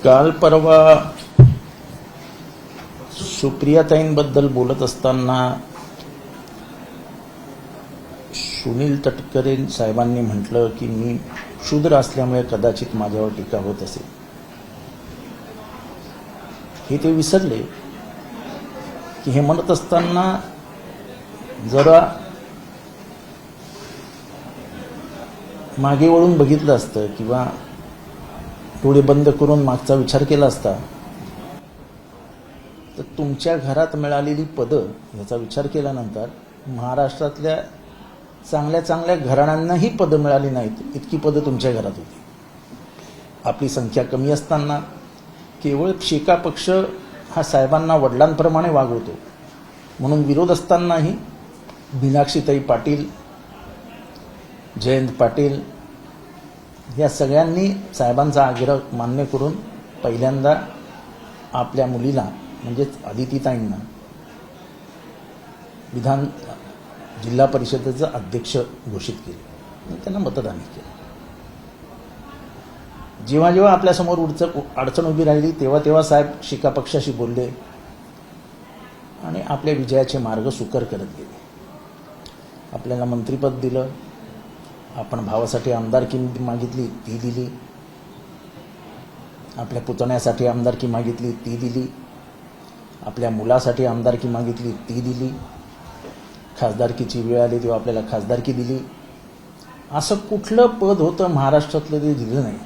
काल परवा सुप्रियाताईंबद्दल बोलत असताना सुनील तटकरे साहेबांनी म्हटलं की मी शूद्र असल्यामुळे कदाचित माझ्यावर टीका होत असेल. हे ते विसरले की हे म्हणत असताना जरा मागे वळून बघितलं असतं किंवा डोळे बंद करून मागचा विचार केला असता तर तुमच्या घरात मिळालेली पदं याचा विचार केल्यानंतर महाराष्ट्रातल्या चांगल्या चांगल्या घराण्यांनाही पदं मिळाली नाहीत इतकी पदं तुमच्या घरात होती. आपली संख्या कमी असताना केवळ शेका पक्ष हा साहेबांना वडिलांप्रमाणे वागवतो म्हणून विरोध असतानाही मीनाक्षीताई पाटील, जयंत पाटील या सगळ्यांनी साहेबांचा आग्रह मान्य करून पहिल्यांदा आपल्या मुलीला म्हणजेच आदितीताईंना विधान जिल्हा परिषदेचं अध्यक्ष घोषित केले, त्यांना मतदान केलं. जेव्हा जेव्हा आपल्यासमोर अडचण उभी राहिली तेव्हा तेव्हा साहेब शिका पक्षाशी बोलले आणि आपल्या विजयाचे मार्ग सुकर करत गेले. आपल्याला मंत्रिपद दिलं, आपण भावासाठी आमदारकी मागितली ती दिली, आपल्या पुतण्यासाठी आमदारकी मागितली ती दिली, आपल्या मुलासाठी आमदारकी मागितली ती दिली, खासदारकीची वेळ आली तेव्हा आपल्याला खासदारकी दिली. असं कुठलं पद होतं महाराष्ट्रातलं ते दिलं नाही.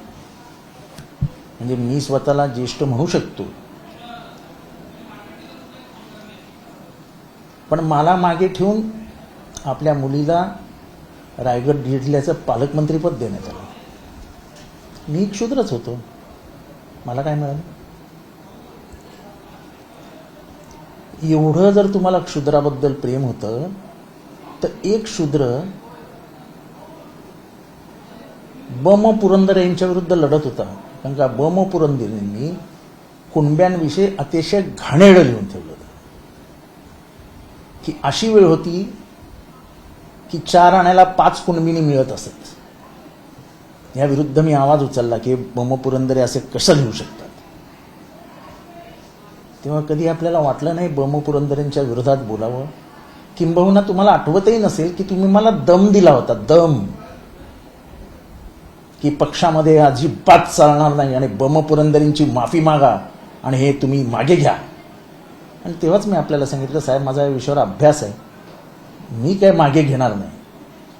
म्हणजे मी स्वतःला ज्येष्ठ म्हणू शकतो, पण मला मागे ठेवून आपल्या मुलीला रायगड जिल्ह्याचं पालकमंत्रीपद देण्यात आलं. मी एक शूद्रच होतो, मला काय मिळालं? एवढं जर तुम्हाला शूद्राबद्दल प्रेम होतं तर एक शूद्र बम पुरंदर यांच्या विरुद्ध लढत होता. कारण का बम पुरंदरेंनी कुणब्यांविषयी अतिशय घाणेरडं लिहून ठेवलं होतं की अशी वेळ होती की 4 आण्याला 5 कुणबिनी मिळत असत. या विरुद्ध मी आवाज उचलला की बम पुरंदरे असे कसं लिहू शकतात. तेव्हा कधी आपल्याला वाटलं नाही बम पुरंदरेंच्या विरोधात बोलावं. किंबहुना तुम्हाला आठवतही नसेल की तुम्ही मला दम दिला होता, दम, की पक्षामध्ये अजिबात चालणार नाही आणि बम पुरंदरेंची माफी मागा आणि हे तुम्ही मागे घ्या. आणि तेव्हाच मी आपल्याला सांगितलं साहेब माझा या विषयावर अभ्यास आहे, मी काय मागे घेणार नाही.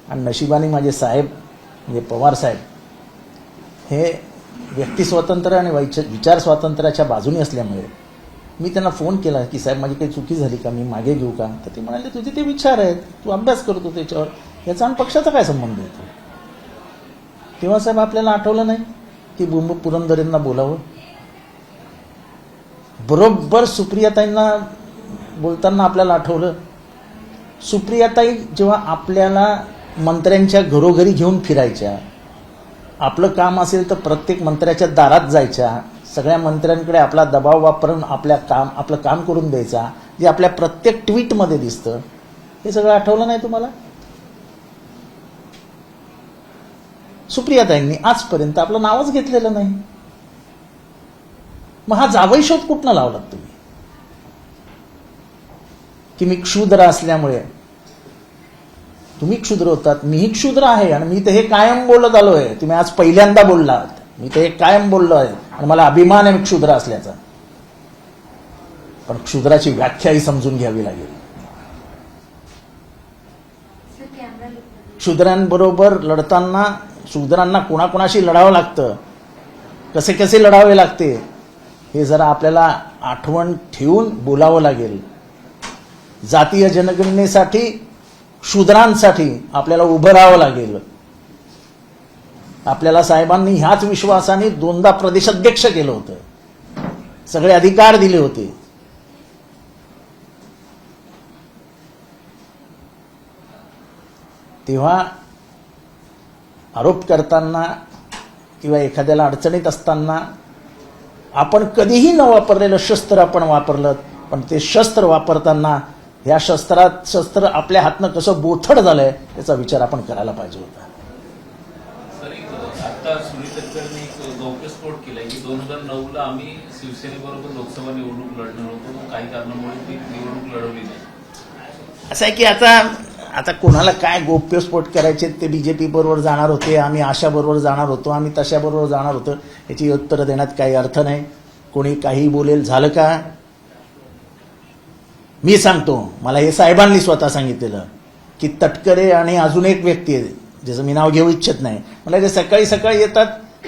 आणि नशिबाने माझे साहेब म्हणजे पवार साहेब हे व्यक्ती स्वातंत्र्य आणि विचार स्वातंत्र्याच्या बाजूने असल्यामुळे मी त्यांना फोन केला की साहेब माझी काही चुकी झाली का, मी मागे घेऊ का? तर ते म्हणाले तुझे ते विचार आहेत, तू अभ्यास करतो त्याच्यावर, याचा आणि पक्षाचा काय संबंध येतो. तेव्हा साहेब आपल्याला आठवलं नाही की बम पुरंदरेंना बोलावं. बरोबर सुप्रियाताईंना बोलताना आपल्याला आठवलं. सुप्रियाताई जेव्हा आपल्याला मंत्र्यांच्या घरोघरी घेऊन फिरायच्या, आपलं काम असेल तर प्रत्येक मंत्र्याच्या दारात जायच्या, सगळ्या मंत्र्यांकडे आपला दबाव वापरून आपलं काम करून द्यायचा, जे आपल्या प्रत्येक ट्विटमध्ये दिसतं. हे सगळं आठवलं नाही तुम्हाला? सुप्रियाताईंनी आजपर्यंत आपलं नावच घेतलेलं नाही. मग हा जावई शोध कुठनं लावलात तुम्ही की मी क्षुद्र असल्यामुळे? तुम्ही क्षुद्र होतात, मीही क्षुद्र आहे आणि मी तर हे कायम बोलत आलोय. तुम्ही आज पहिल्यांदा बोललात, मी तर हे कायम बोललो आहे आणि मला अभिमान आहे क्षुद्र असल्याचा. पण क्षुद्राची व्याख्याही समजून घ्यावी लागेल. क्षुद्रांबरोबर लढताना शूद्रांना कोणाकोणाशी लढावं लागतं, कसे कसे लढावे लागते हे जरा आपल्याला आठवण ठेवून बोलावं लागेल. जातीय जनगणनेसाठी शूद्रांसाठी आपल्याला उभं राहावं लागेल. आपल्याला साहेबांनी ह्याच विश्वासाने 2दा प्रदेशाध्यक्ष केलं होतं, सगळे अधिकार दिले होते. तेव्हा आरोप करताना किंवा एखाद्याला अडचणीत असताना आपण कधीही न वापरलेलं शस्त्र आपण वापरलं, पण ते शस्त्र वापरताना या शस्त्र आपल्या हातनं कसं बोथड झालंय याचा विचार आपण करायला पाहिजे होता. आता सुनील तटकरेंनी एक गौप्यस्फोट केलाय की 2009 2009ला आम्ही शिवसेनेबरोबर लोकसभा निवडणूक लढणार होतो, पण काही कारणामुळे ती निवडणूक लढवली नाही. असं आहे की आता कोणाला काय गोप्यस्फोट करायचे, ते बीजेपी बरोबर जाणार होते, आम्ही आशा बरोबर जाणार होतो, आम्ही तशा बरोबर जाणार होतो, याची उत्तरं देण्यात काही अर्थ नाही. कोणी काही बोलेल, झालं का? मी सांगतो, मला हे साहेबांनी स्वतः सांगितलेलं की तटकरे आणि अजून एक व्यक्ती आहे, ज्याचं मी नाव घेऊ इच्छित नाही, मला ते सकाळी सकाळी येतात,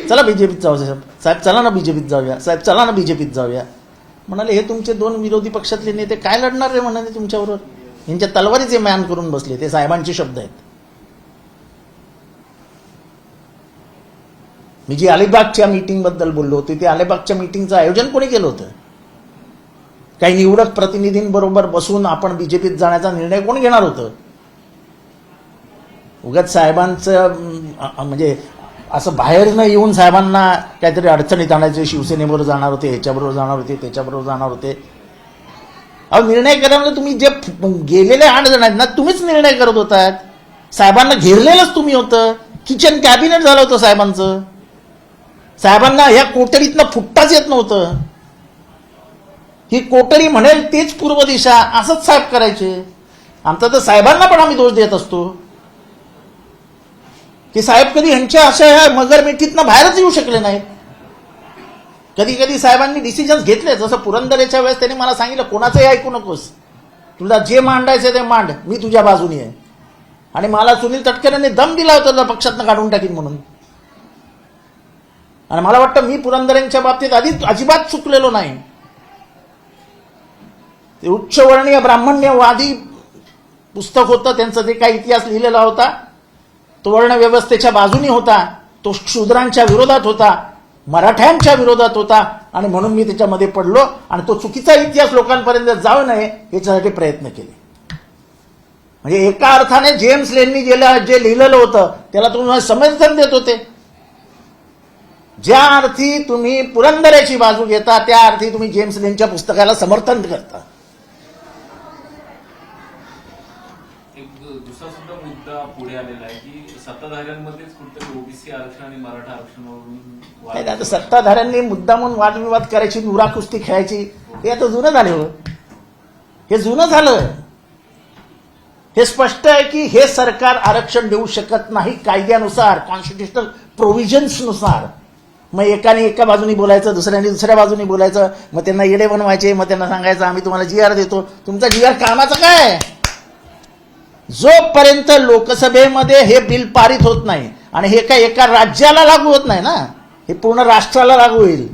चला बीजेपीत जाऊया साहेब, चला ना बीजेपीत जाऊया साहेब, चला ना बीजेपीत जाऊया. म्हणाले हे तुमचे दोन विरोधी पक्षातले नेते काय लढणार रे म्हणाले तुमच्याबरोबर, यांच्या तलवारीचे मॅन करून बसले. ते साहेबांचे शब्द आहेत. मी जी अलिबागच्या मीटिंग बद्दल बोललो होतो, ते अलिबागच्या मीटिंगचं आयोजन कोणी केलं होतं? काही निवडक प्रतिनिधींबरोबर बसून आपण बीजेपीत जाण्याचा निर्णय कोण घेणार होतं? उगाच साहेबांचं म्हणजे असं बाहेर न येऊन साहेबांना काहीतरी अडचणीत आणायचे, शिवसेनेबरोबर जाणार होते, ह्याच्याबरोबर जाणार होते, त्याच्याबरोबर जाणार होते. अहो, निर्णय करा म्हणजे तुम्ही जे गेलेले 8 जण आहेत ना, तुम्हीच निर्णय करत होतात. साहेबांना घेरलेलंच तुम्ही होतं. किचन कॅबिनेट झालं होतं साहेबांचं. साहेबांना ह्या कोठडीतनं फुटताच येत नव्हतं. ही कोठडी म्हणेल तेच पूर्व दिशा, असंच साहेब करायचे. आमचा तर साहेबांना पण आम्ही दोष देत असतो की साहेब कधी ह्यांच्या अशा मगरमिठीतनं बाहेरच येऊ शकले नाहीत. कधी कधी साहेबांनी डिसिजन्स घेतले, जसं पुरंदरेच्या वेळेस त्यांनी मला सांगितलं, कोणाचंही ऐकू नकोस, तुला जे मांडायचं ते मांड, मी तुझ्या बाजूनी आहे. आणि मला सुनील तटकरेंनी दम दिला होता पक्षातनं काढून टाकीन म्हणून. आणि मला वाटतं मी पुरंदरेंच्या बाबतीत आधी अजिबात चुकलेलो नाही. ते उच्चवर्णीय ब्राह्मण्यवादी पुस्तक होतं त्यांचं, जे काही इतिहास लिहिलेला होता तो वर्ण व्यवस्थेच्या बाजूनी होता, तो शूद्रांच्या विरोधात होता, मराठ्यांच्या विरोधात होता. आणि म्हणून मी त्याच्यामध्ये पडलो आणि तो चुकीचा इतिहास लोकांपर्यंत जाऊ नये याच्यासाठी प्रयत्न केले. म्हणजे एका अर्थाने जेम्स लेननी जे लिहिलेलं होतं त्याला तुम्ही समर्थन देत होते. ज्या अर्थी तुम्ही पुरंदरेची बाजू घेता त्या अर्थी तुम्ही जेम्स लेनच्या पुस्तकाला समर्थन करता. एक दुसरा सुद्धा मुद्दा पुढे आलेला आहे की सत्ताधाऱ्यांमध्येच कुठेतरी ओबीसी आरक्षण आणि मराठा आरक्षणावरून नाही, आता सत्ताधाऱ्यांनी मुद्दामून वादविवाद करायची, नुरा कुस्ती खेळायची, हे आता जुनं झालं हो. हे जुनं झालं. हे स्पष्ट आहे की हे सरकार आरक्षण देऊ शकत नाही कायद्यानुसार, कॉन्स्टिट्युशनल प्रोव्हिजन्सनुसार. मग एकाने एका बाजूनी बोलायचं, दुसऱ्याने दुसऱ्या बाजूनी बोलायचं, मग त्यांना येडे बनवायचे, मग त्यांना सांगायचं आम्ही तुम्हाला GR देतो. तुमचा GR कामाचं काय? जोपर्यंत लोकसभेमध्ये हे बिल पारित होत नाही, आणि हे काय एका राज्याला लागू होत नाही ना, हे पूर्ण राष्ट्राला लागू होईल.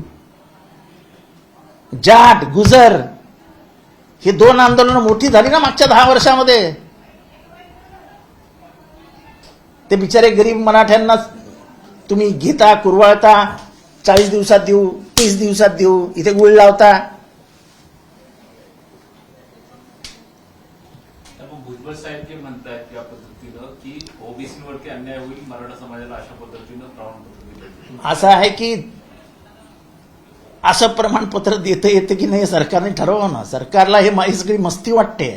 जाट, गुजर ही 2 आंदोलनं मोठी झाली ना मागच्या 10 वर्षामध्ये. ते बिचारे गरीब मराठ्यांना तुम्ही घेता, कुरवाळता, 40 दिवसात देऊ, 30 दिवसात देऊ, इथे गुळ लावता. भुजबळ साहेब जे म्हणतायत या पद्धतीनं की ओबीसीवरती अन्याय होईल, मराठा समाजाला अशा पद्धतीनं प्रमाणपत्र दिलं. असं आहे की असं प्रमाणपत्र देता येतं की नाही सरकारने ठरवावं ना. सरकारला हे सगळी मस्ती वाटते.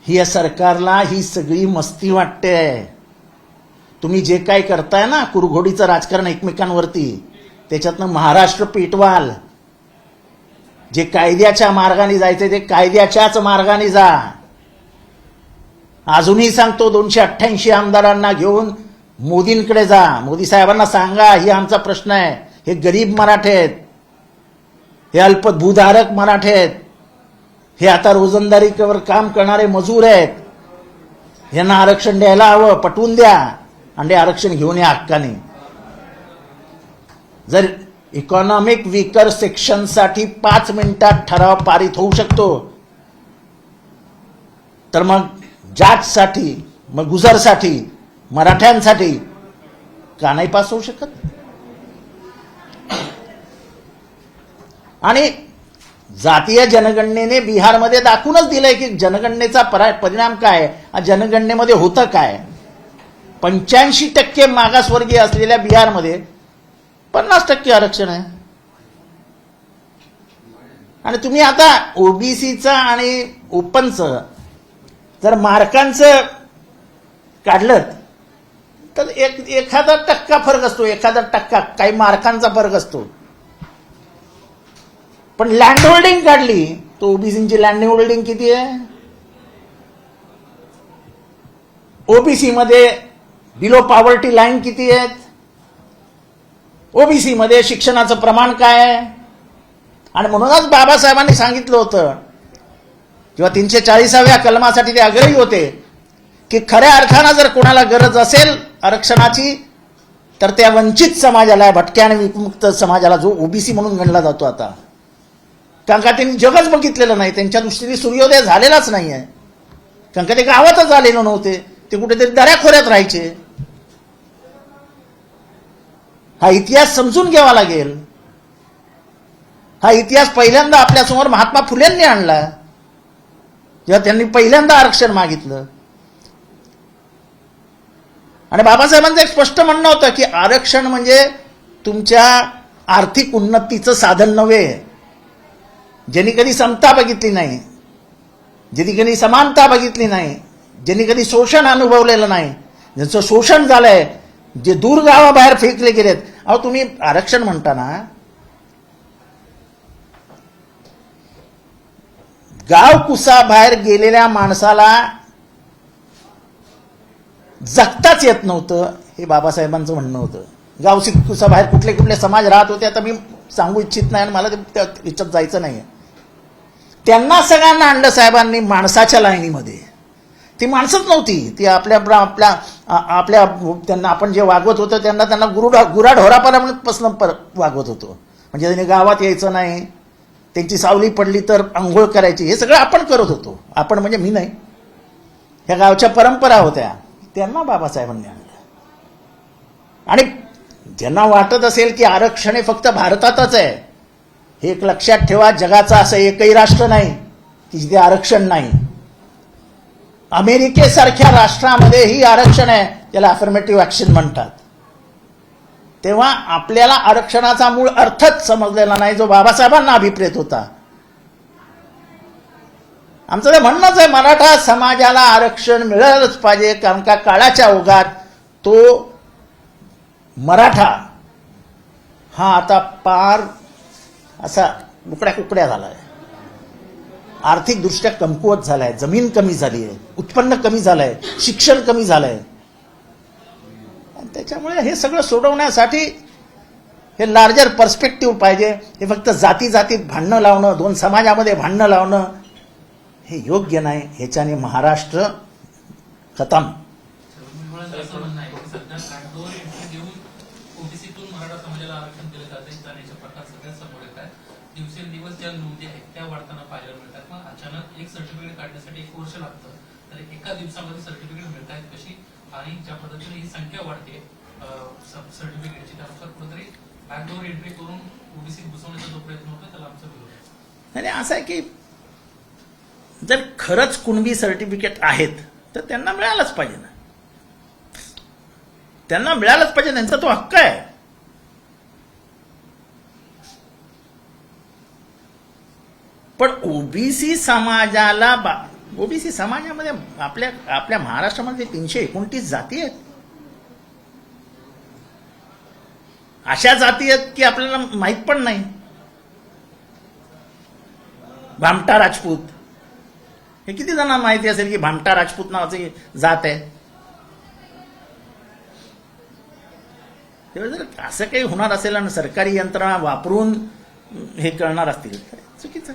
ही सरकारला ही सगळी मस्ती वाटते. तुम्ही जे काय करताय ना कुरघोडीचं राजकारण एकमेकांवरती, त्याच्यातनं महाराष्ट्र पेटवाल. जे कायद्याच्या मार्गाने जायचे ते कायद्याच्याच मार्गाने जा. अजूनही सांगतो, 288 आमदारांना घेऊन मोदींकडे जा. मोदी साहेबांना सांगा ही आमचा प्रश्न आहे. हे गरीब मराठे आहेत, हे अल्पभूधारक मराठे आहेत, हे आता रोजंदारीवर काम करणारे मजूर आहेत, यांना आरक्षण द्यायला हवं, पटवून द्या आणि आरक्षण घेऊन या हक्काने. जर इकॉनॉमिक वीकर सेक्शनसाठी 5 मिनिटात ठराव पारित होऊ शकतो, तर मग जाटसाठी, मग गुजरसाठी, मराठ्यांसाठी का नाही पास होऊ शकत? आणि जातीय जनगणनेने बिहारमध्ये दाखवूनच दिलंय की जनगणनेचा परिणाम काय, जनगणनेमध्ये होतं काय. 85% मागासवर्गीय असलेल्या बिहारमध्ये 50% आरक्षण आहे. आणि तुम्ही आता ओबीसीचं आणि ओपनचं जर मार्कांचं काढलं तर एखादा टक्का फरक असतो, एखादा टक्का काही मार्कांचा फरक असतो. पण लँड होल्डिंग काढली तो ओबीसीची लँड होल्डिंग किती आहे? ओबीसी मध्ये बिलो पॉवर्टी लाईन किती आहेत? ओबीसी मध्ये शिक्षणाचं प्रमाण काय आहे? आणि म्हणूनच बाबासाहेबांनी सांगितलं होतं जेव्हा 340व्या कलमासाठी ते आग्रही होते की खऱ्या अर्थानं जर कोणाला गरज असेल आरक्षणाची तर त्या वंचित समाजाला, भटक्या आणि विमुक्त समाजाला, जो ओबीसी म्हणून गणला जातो आता, कारण का त्यांनी जगच बघितलेलं नाही, त्यांच्या दृष्टीने सूर्योदय झालेलाच नाही आहे, कारण का ते गावातच आलेले नव्हते, ते कुठेतरी दऱ्याखोऱ्यात राहायचे. हा इतिहास समजून घ्यावा लागेल. हा इतिहास पहिल्यांदा आपल्यासमोर महात्मा फुलेंनी आणला जेव्हा त्यांनी पहिल्यांदा आरक्षण मागितलं. आणि बाबासाहेबांचं एक स्पष्ट म्हणणं होतं की आरक्षण म्हणजे तुमच्या आर्थिक उन्नतीचं साधन नव्हे. ज्यांनी कधी समता बघितली नाही, ज्यांनी कधी समानता बघितली नाही, ज्यांनी कधी शोषण अनुभवलेलं नाही, ज्यांचं शोषण झालंय, जे दूर गावाबाहेर फेकले गेलेत. अहो तुम्ही आरक्षण म्हणता ना, गाव कुसाबाहेर गेलेल्या माणसाला जगताच येत नव्हतं, हे बाबासाहेबांचं म्हणणं होतं. गाव कुसाबाहेर कुठले कुठले समाज राहत होते आता मी सांगू इच्छित नाही आणि मला ते याच्यात जायचं नाही. त्यांना सगळ्यांना आणलं साहेबांनी माणसाच्या लाईनीमध्ये. ती माणसंच नव्हती, ती आपल्या त्यांना आपण जे वागवत होतो त्यांना गुराढोरापासून वागवत होतो. म्हणजे त्यांनी गावात यायचं नाही, त्यांची सावली पडली तर आंघोळ करायची, हे सगळं आपण करत होतो. आपण म्हणजे मी नाही, ह्या गावच्या परंपरा होत्या, त्यांना बाबासाहेबांनी आणलं. आणि ज्यांना वाटत असेल की आरक्षण हे फक्त भारतातच आहे, हे एक लक्षात ठेवा, जगाचं असं एकही राष्ट्र नाही की जिथे आरक्षण नाही. अमेरिकेसारख्या राष्ट्रामध्येही आरक्षण आहे, त्याला अफर्मेटिव्ह ऍक्शन म्हणतात. तेव्हा आपल्याला आरक्षणाचा मूळ अर्थच समजलेला नाही, जो बाबासाहेबांना अभिप्रेत होता. आमचं ते म्हणणंच आहे, मराठा समाजाला आरक्षण मिळालंच पाहिजे, कारण का काळाच्या ओघात तो मराठा हा आता पार असा कुकड्या झाला आहे. आर्थिकदृष्ट्या कमकुवत झालाय, जमीन कमी झाली आहे, उत्पन्न कमी झालंय, शिक्षण कमी झालंय. त्याच्यामुळे हे सगळं सोडवण्यासाठी हे लार्जर पर्स्पेक्टिव्ह पाहिजे. हे फक्त जाती जातीत भांडणं लावणं, दोन समाजामध्ये भांडणं लावणं हे योग्य नाही. ह्याच्याने महाराष्ट्र खतम. असं म्हणणं आहे की सध्या बॅकडोर एंट्री देऊन ओबीसीतून मराठा समाजाला आरक्षण दिले जाते जाण्याचे प्रकार सगळ्यात समोर येत आहेत. दिवसेंदिवस ज्या नोंदी आहेत त्या वाढताना पाहायला मिळतात. मग अचानक एक सर्टिफिकेट काढण्यासाठी 1 वर्ष लागतं, तर एका दिवसामध्ये सर्टिफिकेट मिळत आहेत कशी? आणि ज्या पद्धतीने ही संख्या वाढते सर्टिफिकेटची, त्यानुसार कुठेतरी बॅकडोर एंट्री करून ओबीसी घुसवण्याचा जो प्रयत्न होतो त्याला आमचा विरोध आहे. आणि असं आहे की जर खरंच कुणबी सर्टिफिकेट आहेत तर त्यांना मिळालंच पाहिजे ना, त्यांना मिळालंच पाहिजे, त्यांचा तो हक्क आहे. पण ओबीसी समाजामध्ये आपल्या महाराष्ट्रामध्ये 329 जाती आहेत. अशा जाती आहेत की आपल्याला माहित पण नाही. भामटा राजपूत हे किती जणांना माहिती असेल की भामटा राजपूत नावाची जात आहे? तेव्हा जर असं काही होणार असेल आणि सरकारी यंत्रणा वापरून हे करणार असतील तर चुकीचं.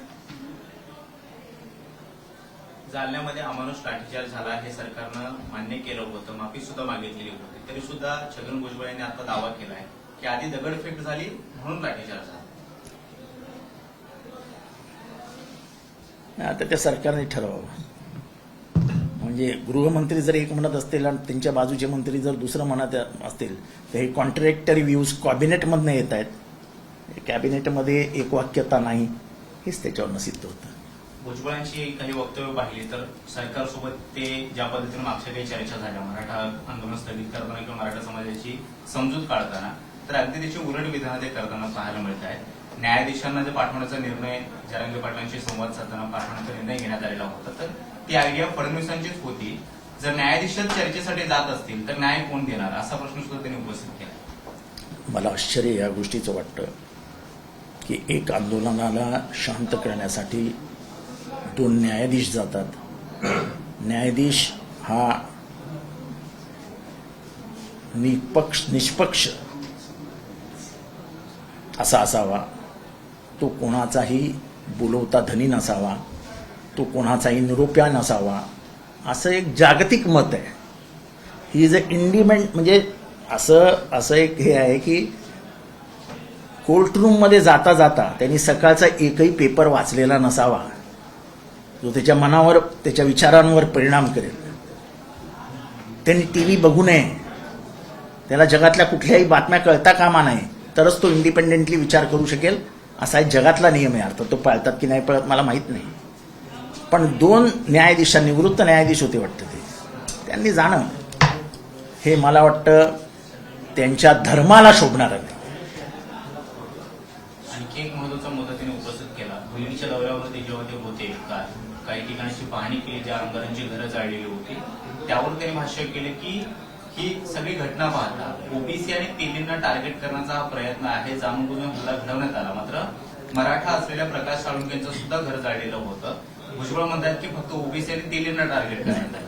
जालन्यामध्ये अमानुष लाठीचार्ज झाला हे सरकारनं मान्य केलं होतं, माफी सुद्धा मागितलेली होती, तरी सुद्धा छगन भुजबळ यांनी आता दावा केलाय की आधी दगडफेक झाली म्हणून लाठीचार्ज झाला. आता त्या सरकारने ठरवावं. म्हणजे गृहमंत्री जर एक म्हणत असतील आणि त्यांच्या बाजूचे मंत्री जर दुसरं म्हणत असतील तर हे कॉन्ट्रॅक्टरी व्ह्यूज कॅबिनेटमधनं येत आहेत. कॅबिनेटमध्ये एकवाक्यता नाही, हेच त्याच्यावरनं सिद्ध होतं. भुजबळांची काही वक्तव्य पाहिली तर सरकारसोबत ते ज्या पद्धतीने मागच्या काही चर्चा झाल्या मराठा आंदोलन स्थगित करताना किंवा मराठा समाजाची समजूत काढताना, तर अगदी त्याची उलट विधानं ते करताना पाहायला मिळत आहे. न्यायाधीशांना जे पाठवण्याचा निर्णय जरांगे पाटलांशी संवाद साधताना पाठवण्याचा निर्णय घेण्यात आलेला होता, तर ती आयडिया फडणवीसांचीच होती. जर न्यायाधीशच चर्चेसाठी जात असतील तर न्याय कोण देणार असा प्रश्न सुद्धा त्यांनी उपस्थित केला. मला आश्चर्य या गोष्टीचं वाटतं की एक आंदोलनाला शांत करण्यासाठी 2 न्यायाधीश जातात. न्यायाधीश हा निष्पक्ष असा असावा, तो कोणाचाही बोलवता धनी नसावा, तो कोणाचाही निरोप्या नसावा, असं एक जागतिक मत आहे. ही इज अ इंडिपेंडंट, म्हणजे असं एक हे आहे की कोर्टरूममध्ये जाता जाता त्यांनी सकाळचा एकही पेपर वाचलेला नसावा जो त्याच्या मनावर, त्याच्या विचारांवर परिणाम करेल. त्यांनी टीव्ही बघू नये, त्याला जगातल्या कुठल्याही बातम्या कळता कामा नये, तरच तो इंडिपेंडेंटली विचार करू शकेल. असा एक जगातला नियम आहे. अर्थात तो पाळतात की नाही पाळत मला माहीत नाही. पण 2 न्यायाधीशांनी, निवृत्त न्यायाधीश होते वाटतं ते, त्यांनी जाणं हे मला वाटतं त्यांच्या धर्माला शोभणारं नाही. आणखी एक महत्वाचा मुद्दा त्यांनी उपस्थित केला. बहिणीच्या दौऱ्यावरती जेव्हा ते होते, काही ठिकाणची पाहणी केली, ज्या आमदारांची घरं जाळलेली होती, त्यावर त्यांनी भाष्य केले की ही सगळी घटना पाहता ओबीसी आणि तेलींना टार्गेट करण्याचा हा प्रयत्न आहे, जाणून बुजून हल्ला घडवण्यात आला. मात्र मराठा असलेल्या प्रकाश साळुंखेंचं सुद्धा घर जाळलेलं होतं. भुजबळ म्हणतात की फक्त ओबीसी आणि तेलींना टार्गेट करण्यात आलं.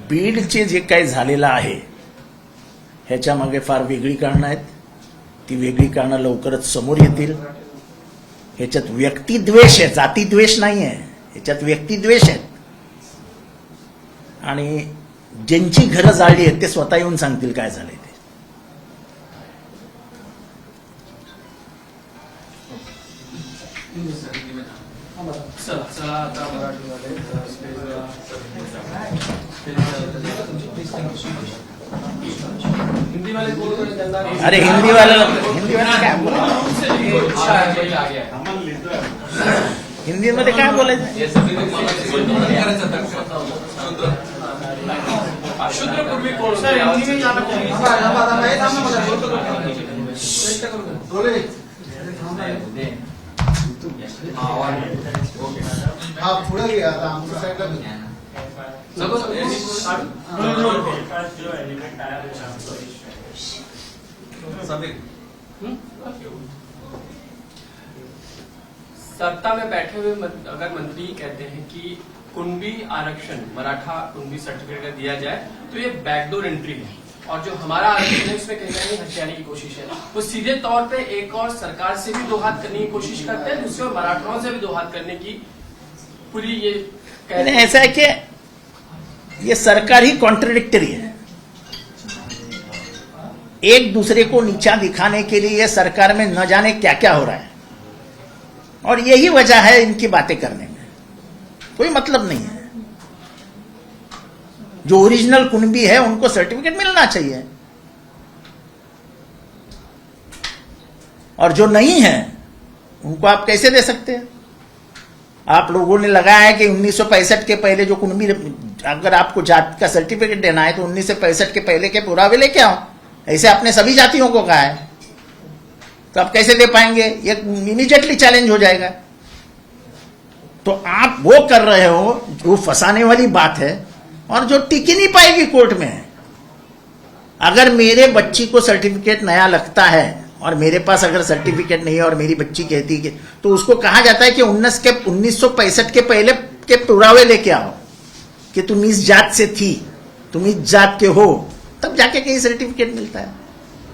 बीडचे जे काही झालेलं आहे ह्याच्या मागे फार वेगळी कारणं आहेत. ती वेगळी कारणं लवकरच समोर येतील. ह्याच्यात व्यक्तिद्वेष आहे, जातीद्वेष नाही आहे. ह्याच्यात व्यक्तिद्वेष आहेत. आणि ज्यांची घरं जाळली आहेत ते स्वतः येऊन सांगतील काय झालंय ते. चला आता मराठीमध्ये हिंदी वाले बोल रहे हैं जनता. अरे हिंदी वाले काय बोला, हिंदीमध्ये काय बोलायचं. शूद्रपूर्वी कोण हा पुढे घ्या आता आमच्या साईडला घ्या. सत्ता में बैठे हुए अगर मंत्री कहते हैं कि कुणबी आरक्षण, मराठा कुणबी सर्टिफिकेट दिया जाए तो ये बैकडोर एंट्री है, और जो हमारा आरक्षण है उसमें कहीं ना कहीं हथियाने की कोशिश है. वो सीधे तौर पे एक और सरकार से भी दो हाथ करने की कोशिश करते हैं, दूसरे और मराठाओं से भी दो हाथ करने की पूरी ये नहीं, ऐसा है कि ये सरकार ही कॉन्ट्रडिक्टरी है. एक दूसरे को नीचा दिखाने के लिए ये सरकार में न जाने क्या क्या हो रहा है, और यही वजह है इनकी बातें करने में. कोई मतलब नहीं है. जो ओरिजिनल कुणबी है उनको सर्टिफिकेट मिलना चाहिए, और जो नहीं है उनको आप कैसे दे सकते हैं. आप लोगों ने लगाया है कि 1965 के पहले जो कुणबी, अगर आपको जाति का सर्टिफिकेट देना है तो 1965 के पहले के पुरावे लेके आओ. ऐसे आपने सभी जातियों को कहा है, तो आप कैसे दे पाएंगे. ये इमीडिएटली चैलेंज हो जाएगा. तो आप वो कर रहे हो जो फंसाने वाली बात है, और जो टिक ही नहीं पाएगी कोर्ट में. अगर मेरे बच्ची को सर्टिफिकेट नया लगता है और मेरे पास अगर सर्टिफिकेट नहीं है और मेरी बच्ची कहती है तो उसको कहा जाता है कि 1965 के पहले के पुरावे लेके आओ कि तुम इस जात से थी, तुम इस जात के हो, तब जाके कहीं सर्टिफिकेट मिलता है.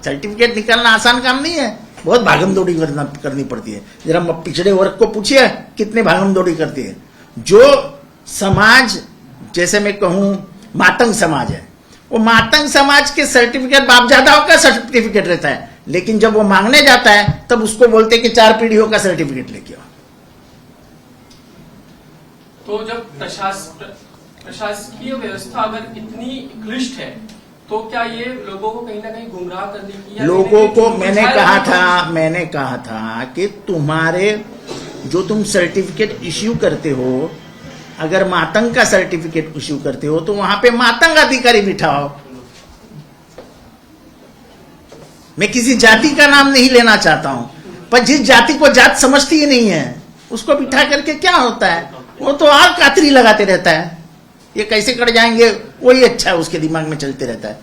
सर्टिफिकेट निकालना आसान काम नहीं है, बहुत भागम दौड़ी करनी पड़ती है. जरा पिछड़े वर्ग को पूछिए कितने भागम दौड़ी करती है. जो समाज, जैसे मैं कहूं मातंग समाज है, वो मातंग समाज के सर्टिफिकेट बापजादाओं का सर्टिफिकेट रहता है, लेकिन जब वो मांगने जाता है तब उसको बोलते कि 4 पीढ़ियों का सर्टिफिकेट लेके आओ. तो जब प्रशासकीय व्यवस्था अगर इतनी क्लिष्ट है तो क्या ये लोगों को कहीं ना कहीं गुमराह करने की, या लोगों को मैंने कहा था कि तुम्हारे जो तुम सर्टिफिकेट इश्यू करते हो, अगर मातंग का सर्टिफिकेट इश्यू करते हो तो वहां पे मातंग अधिकारी बिठाओ. मैं किसी जाति का नाम नहीं लेना चाहता हूं, पर जिस जाति को जात समझती ही नहीं है उसको बिठा करके क्या होता है, वो तो आग कातरी लगाते रहता है. ये कैसे कट जाएंगे, वही अच्छा है, उसके दिमाग में चलते रहता है।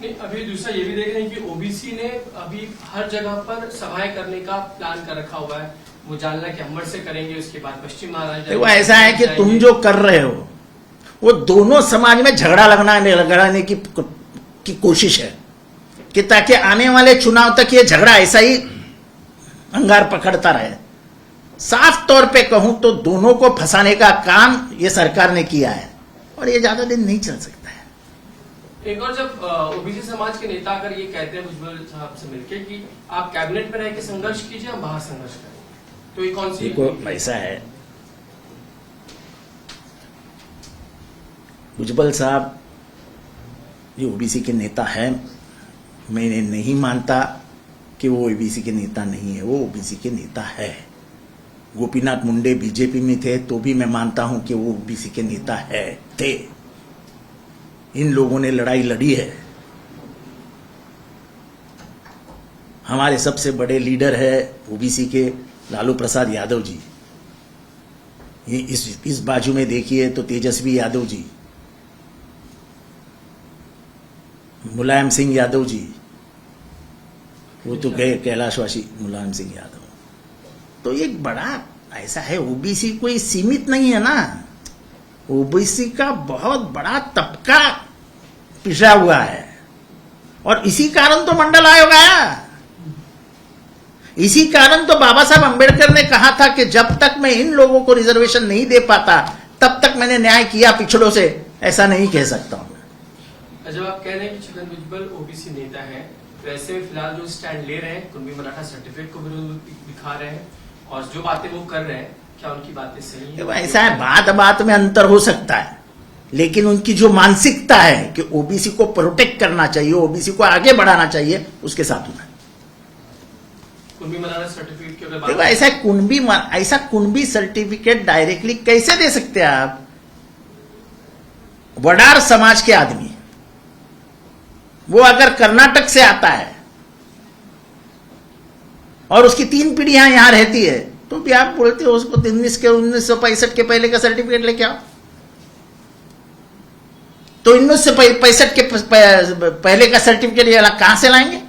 नहीं, अभी दूसरा ये भी देख रहे हैं कि ओबीसी ने अभी हर जगह पर सभाएं करने का प्लान कर रखा हुआ है। वो जानना कि अम्बर से करेंगे, उसके बाद पश्चिम महाराष्ट्र देखो ऐसा है कि तुम जो कर रहे हो वो दोनों समाज में झगड़ा लगाने की कोशिश है कि ताकि आने वाले चुनाव तक ये झगड़ा ऐसा ही अंगार पकड़ता रहे। साफ तौर पे कहूं तो दोनों को फंसाने का काम ये सरकार ने किया है और ये ज्यादा दिन नहीं चल सकता है। एक और जब ओबीसी समाज के नेता अगर ये कहते हैं भुजबल साहब से मिलके कि आप कैबिनेट में रह के संघर्ष कीजिए, हम बाहर संघर्ष करें, तो ये कौन सी देखो ऐसा है, भुजबल साहब ये ओबीसी के नेता है, मैं नहीं मानता कि वो ओबीसी के नेता नहीं है, वो ओबीसी के नेता है। गोपीनाथ मुंडे बीजेपी में थे तो भी मैं मानता हूं कि वो ओबीसी के नेता थे। इन लोगों ने लड़ाई लड़ी है। हमारे सबसे बड़े लीडर है ओबीसी के लालू प्रसाद यादव जी, ये इस बाजू में देखिए तो तेजस्वी यादव जी, मुलायम सिंह यादव जी, वो तो गए कैलाशवासी मुलायम सिंह यादव। तो एक बड़ा ऐसा है, ओबीसी कोई सीमित नहीं है ना, ओबीसी का बहुत बड़ा तबका पिछड़ा हुआ है और इसी कारण तो मंडल आयोग आया। इसी कारण तो बाबा साहब अंबेडकर ने कहा था कि जब तक मैं इन लोगों को रिजर्वेशन नहीं दे पाता तब तक मैंने न्याय किया पिछड़ों से, ऐसा नहीं कह सकता हूं। जब आप कह रहे हैं कि छगन भुजबल ओबीसी नेता है, वैसे फिलहाल जो स्टैंड ले रहे हैं कुणबी मराठा सर्टिफिकेट को विरोध दिखा रहे हैं और जो बातें वो कर रहे हैं, क्या उनकी बातें सही है? ऐसा है, बात में अंतर हो सकता है, लेकिन उनकी जो मानसिकता है कि ओबीसी को प्रोटेक्ट करना चाहिए, ओबीसी को आगे बढ़ाना चाहिए, उसके साथ होना। कुणबी मराठा सर्टिफिकेट की देखो ऐसा कुणबी सर्टिफिकेट डायरेक्टली कैसे दे सकते हैं आप? वडार समाज के आदमी, वो अगर कर्नाटक से आता है और उसकी 3 पीढ़ियां यहां रहती है तो भी आप बोलते हो उसको 1965 के पहले का सर्टिफिकेट लेके आओ। तो 1965 के पहले का सर्टिफिकेट ये कहां से लाएंगे?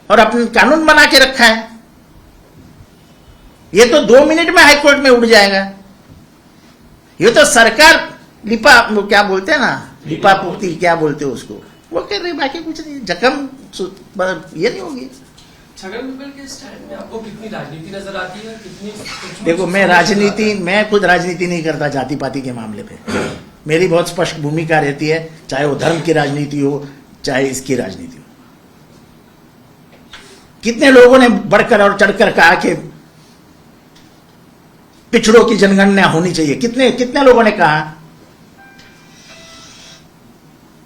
और अपने कानून बना के रखा है, ये तो 2 मिनट में हाईकोर्ट में उड़ जाएगा। ये तो सरकार क्या बोलते हैं ना, लिपापोती क्या बोलते हो उसको, वो कर रहे, बाकी कुछ नहीं, जख्म ये नहीं होगी। छगन भुजबल के स्टैंड में आपको कितनी राजनीति नजर आती है, कितनी? देखो मैं खुद राजनीति नहीं करता जाति पाति के मामले पे। मेरी बहुत स्पष्ट भूमिका रहती है, चाहे वो धर्म की राजनीति हो चाहे इसकी राजनीति हो। कितने लोगों ने बढ़कर और चढ़कर कहा कि पिछड़ों की जनगणना होनी चाहिए, कितने लोगों ने कहा?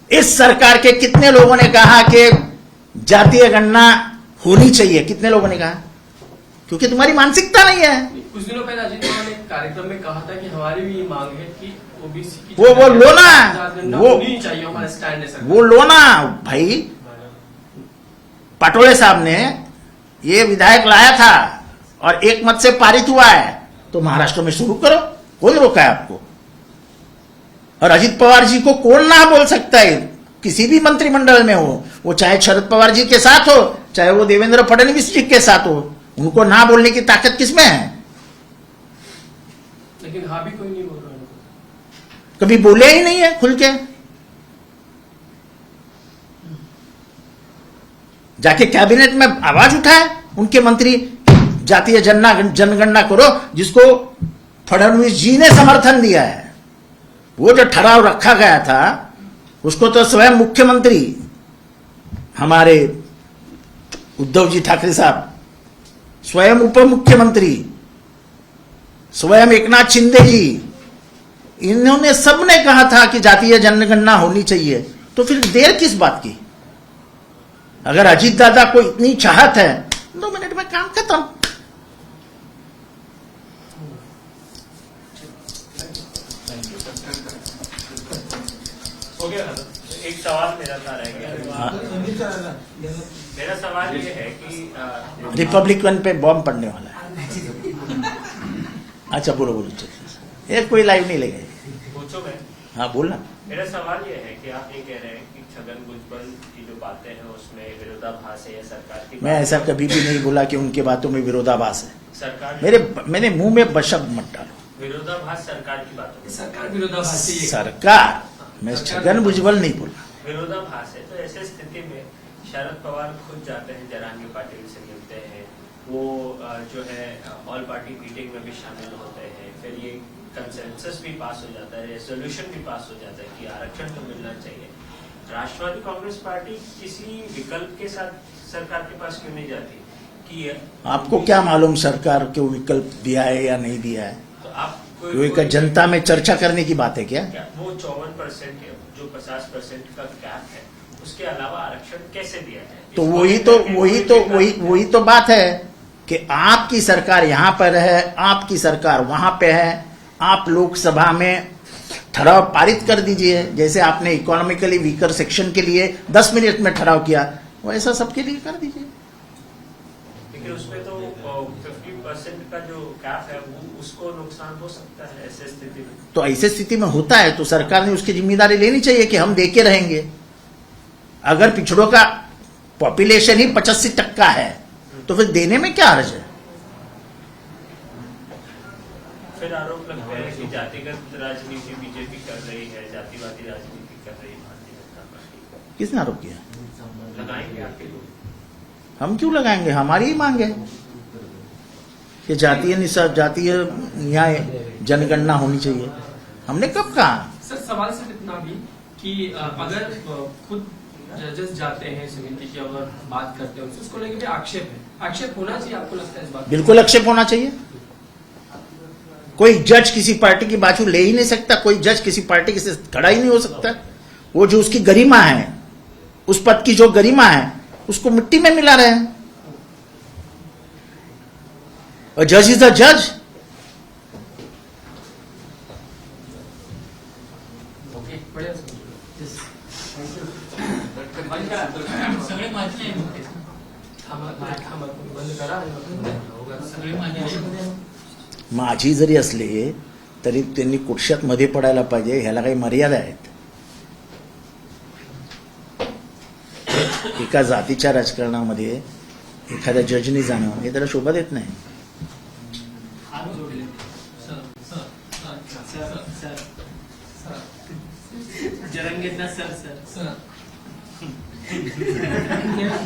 इस सरकार के कितने लोगों ने कहा कि जातीय गणना होनी चाहिए? कितने लोगों ने कहा? क्योंकि तुम्हारी मानसिकता नहीं है। कुछ दिनों पहले अजीत पवार ने कार्यक्रम में कहा था कि हमारी भी ये मांग है कि ओबीसी की वो लो ना, वो होनी चाहिए, हमारा स्टैंड है। वो लो ना भाई। पटोले साहब ने ये विधायक लाया था और एक मत से पारित हुआ है, तो महाराष्ट्र में शुरू करो, कौन रोका है आपको? और अजीत पवार जी को कौन ना बोल सकता है? किसी भी मंत्रिमंडल में हो, वो चाहे शरद पवार जी के साथ हो चाहे वो देवेंद्र फडणवीस जी के साथ हो, उनको ना बोलने की ताकत किसमें है? लेकिन हाँ भी कोई नहीं बोल रहा है, कभी बोले ही नहीं है खुल के। जाके कैबिनेट में आवाज उठाए उनके मंत्री, जातीय जनगणना करो, जिसको फडणवीस जी ने समर्थन दिया है। वो जो ठहराव रखा गया था उसको तो स्वयं मुख्यमंत्री हमारे उद्धव जी ठाकरे साहब, स्वयं उप मुख्यमंत्री, स्वयं एकनाथ शिंदे जी, इन्होंने सबने कहा था कि जातीय जनगणना होनी चाहिए। तो फिर देर किस बात की? अगर अजीत दादा को इतनी चाहत है 2 मिनट में काम खत्म। हो गया ना? एक सवाल मेरा था रह गया। मेरा सवाल ये है कि रिपब्लिकन पे बॉम्ब पड़ने वाला है। अच्छा बोलो, ये कोई लाइव नहीं लेगा। हाँ बोल ना। मेरा सवाल ये है कि आप ये कह रहे हैं कि छगन भुजबल की जो बातें हैं उसमें विरोधाभास है या सरकार की मैं ऐसा कभी भी नहीं बोला कि उनके बातों में विरोधाभास है। सरकार मेरे मुंह में बशब्द मत डालो। विरोधाभास सरकार की बातों में सरकार विरोधाभासी है। सरकार, मैं छगन भुजबल नहीं बोला। विरोधाभास है, तो ऐसे स्थिति में शरद पवार खुद जाते हैं, जरांगी पाटिल से मिलते हैं, वो जो है ऑल पार्टी मीटिंग में भी शामिल होते हैं, फिर ये कंसेंसस भी पास हो जाता है, रेजोल्यूशन भी पास हो जाता है कि आरक्षण तो मिलना चाहिए। राष्ट्रवादी कांग्रेस पार्टी किसी विकल्प के साथ सरकार के पास क्यों नहीं जाती कि आपको क्या मालूम सरकार को विकल्प दिया है या नहीं दिया है? तो आप कोई जनता में चर्चा करने की बात है क्या? वो 54% जो 50% का कैप है उसके अलावा आरक्षण कैसे दिया जाए? तो वही तो बात है कि आपकी सरकार यहाँ पर है, आपकी सरकार वहां पे है। आप लोकसभा में ठराव पारित कर दीजिए, जैसे आपने इकोनॉमिकली वीकर सेक्शन के लिए 10 मिनट में ठराव किया, वैसा सबके लिए कर दीजिए। लेकिन उसमें तो 50% का जो कैप है वो उसको नुकसान हो सकता है ऐसे स्थिति में। तो ऐसे स्थिति में होता है तो सरकार ने उसकी जिम्मेदारी लेनी चाहिए कि हम देके रहेंगे। अगर पिछड़ों का पॉपुलेशन ही 85% है तो फिर देने में क्या हर्ज है? फिर आरोप लगता है कि जातिगत राजनीति बीजेपी कर रही है, जातिवादी राजनीति कर रही है भारतीय जनता पार्टी। किसने आरोप किया? लगाएंगे आपके लोग? हम क्यों लगाएंगे? हमारी ही मांग है कि जातीय न्याय जनगणना होनी चाहिए। हमने कब कहा? सर सवाल सिर्फ इतना भी कि अगर खुद जजेस जाते हैं समिति की अगर बात करते हैं उनसे, उसको लेकर भी आक्षेप होना चाहिए, आपको लगता है इस बात? बिल्कुल आक्षेप होना चाहिए। कोई जज किसी पार्टी की बाजू ले ही नहीं सकता, कोई जज किसी पार्टी के से खड़ा ही नहीं हो सकता। वो जो उसकी गरिमा है, उस पद की जो गरिमा है, उसको मिट्टी में मिला रहे हैं। और जज इज अ जज। बढ़िया सगळे माझे नाही होते. बंद करा सगळे माझे नाही. माझी जरी असले तरी त्यांनी कुठशात मध्ये पडायला पाहिजे, ह्याला काही मर्यादा आहेत. एका जातीच्या राजकारणामध्ये एखाद्या जजनी जाणं हे त्याला शोभा देत नाही. जरंगेतना सर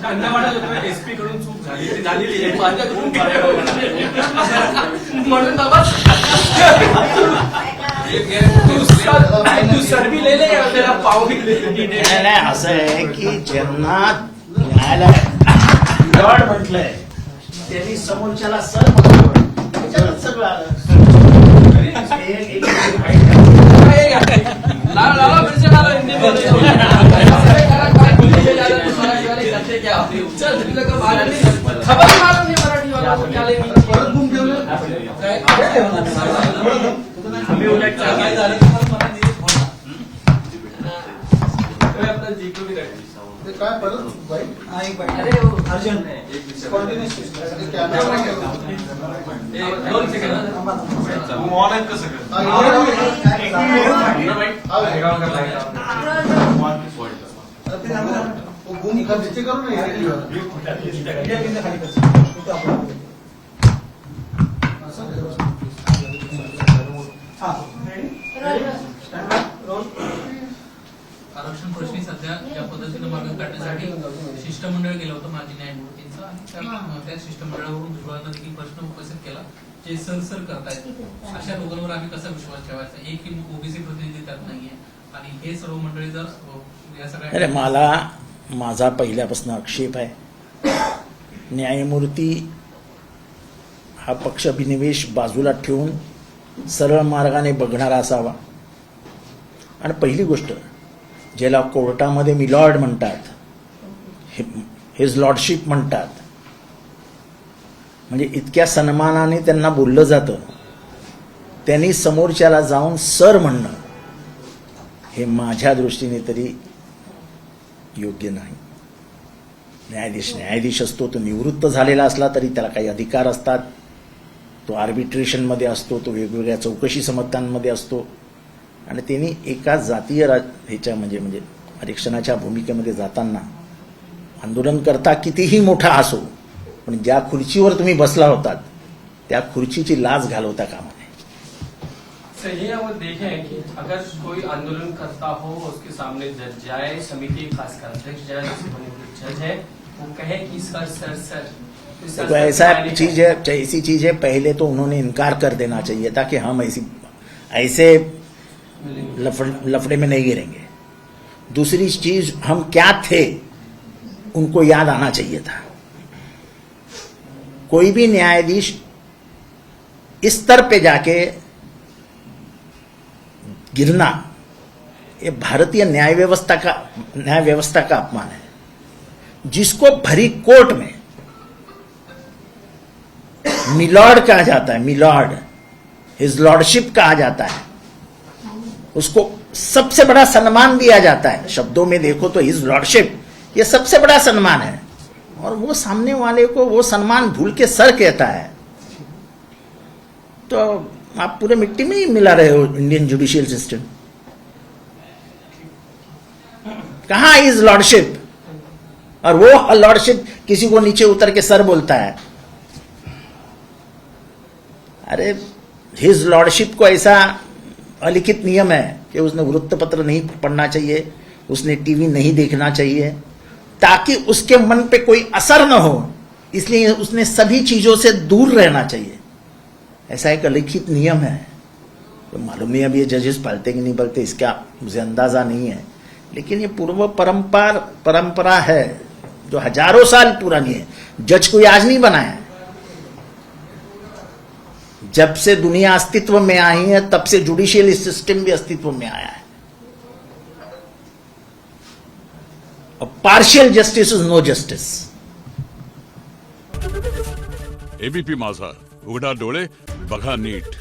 कांदा वाटत होतो एसपी कडून चूक झालेली आहे, माझ्याकडून म्हणून दुसरा भी ले लेगा तेरा पाव भी ले नाही, असं आहे की ज्यांना न्यायालय लॉर्ड म्हटलंय त्यांनी समोरच्याला सर म्हटलं, त्याच्यातच सगळं आलं. लाला फिर से डालो हिंदी बोल खबर मालूम नहीं मराठी वाला को क्या लेंगे परत घूम ठेवलं हमें उलट काय झालं अपना जीको भी रख ते काय परत बाईक अरे अर्जंट है कंटिन्यूस कॅमेरा दोन सेकंड ऑनलाईन कसं आरक्षण प्रश्नी सध्या या पद्धतीनं मार्ग काढण्यासाठी शिष्टमंडळ गेलं होतं माजी न्यायमूर्तींचं, आणि त्या शिष्टमंडळावरून धुळांना देखील प्रश्न उपस्थित केला जे सर करतायत अशा लोकांवर आम्ही कसा विश्वास ठेवायचा? एक ओबीसी प्रतिनिधी त्यात नाहीये आणि हे सर्व मंडळी जर या अरे सगळ्या मला माझा पहिल्यापासून आक्षेप आहे, न्यायमूर्ती हा पक्षाभिनिवेश बाजूला ठेवून सरळ मार्गाने बघणारा असावा. आणि पहिली गोष्ट, ज्याला कोर्टामध्ये मिलॉर्ड म्हणतात, हिज लॉर्डशिप म्हणतात, म्हणजे इतक्या सन्मानाने त्यांना बोललं जातं, त्यांनी समोरच्याला जाऊन सर म्हणणं हे माझ्या दृष्टीने तरी योग्य नाही. न्यायाधीश असतो, तो निवृत्त झालेला असला तरी त्याला काही अधिकार असतात, तो आर्बिट्रेशनमध्ये असतो, तो वेगवेगळ्या चौकशी समित्यांमध्ये असतो, आणि त्यांनी एका जातीय ह्याच्या म्हणजे आरक्षणाच्या भूमिकेमध्ये जाताना आंदोलनकर्ता कितीही मोठा असो, पण ज्या खुर्चीवर तुम्ही बसला होतात त्या खुर्चीची लाज घालवता कामा नये. सही है, वो देखें कि अगर कोई आंदोलन करता हो उसके सामने जज जाए, समिति खासकर अध्यक्ष जाए, जज है, वो कहे कि सर सर सर तो ऐसा चीज है, ऐसी चीज है, पहले तो उन्होंने इनकार कर देना चाहिए था कि हम ऐसे लफड़े में नहीं गिरेंगे. दूसरी चीज, हम क्या थे उनको याद आना चाहिए था. कोई भी न्यायाधीश इस स्तर पे जाके गिरना, ये भारतीय न्याय व्यवस्था का अपमान है. जिसको भरी कोर्ट में मिलॉर्ड कहा जाता है, मिलॉर्ड, हिज लॉर्डशिप कहा जाता है, उसको सबसे बड़ा सम्मान दिया जाता है. शब्दों में देखो तो हिज लॉर्डशिप, ये सबसे बड़ा सम्मान है, और वो सामने वाले को वो सम्मान भूल के सर कहता है, तो आप पूरे मिट्टी में ही मिला रहे हो इंडियन जुडिशियल सिस्टम. कहां हिज लॉर्डशिप? और वो लॉर्डशिप किसी को नीचे उतर के सर बोलता है. अरे हिज लॉर्डशिप को ऐसा अलिखित नियम है कि उसने वृत्तपत्र नहीं पढ़ना चाहिए, उसने टीवी नहीं देखना चाहिए, ताकि उसके मन पे कोई असर न हो, इसलिए उसने सभी चीजों से दूर रहना चाहिए. ऐसा एक अलिखित नियम है. तो मालूम नहीं अब ये जजेस पालते कि नहीं पालते, इसका मुझे अंदाजा नहीं है, लेकिन ये पूर्व परंपरा है जो हजारों साल पुरानी है. जज कोई आज नहीं बनाया है. जब से दुनिया अस्तित्व में आई है तब से जुडिशियल सिस्टम भी अस्तित्व में आया है. Partial justice is no justice. ABP Majha, उघडा डोळे बघा नीट.